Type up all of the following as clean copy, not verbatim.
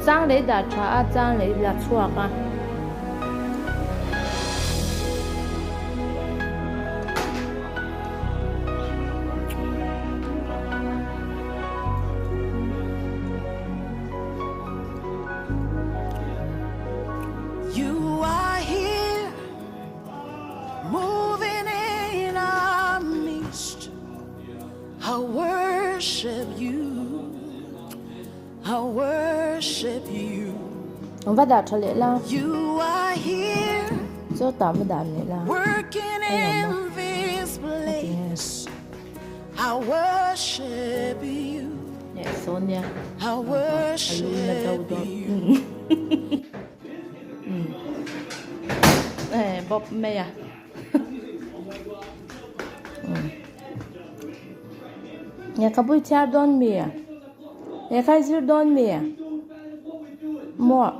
trang lấy đã trả trang lấy đã chua cả You are here, moving in our midst. I worship you. I worship you. ông bắt đặt cho lẽ la You are here, cho tao mới đặt lẽ la working in this place. I worship you. nè số nha I worship you. nè bóp mày à nhà các bụi chả đón mì nhà khai dưa đón mì mua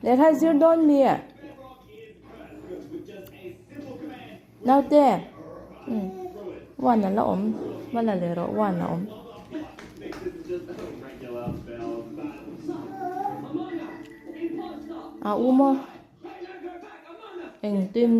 nhà khai dưa đón mì Nauteวันนั้นละอมวันละเลยรอวันละอมอูโมเอ็งติม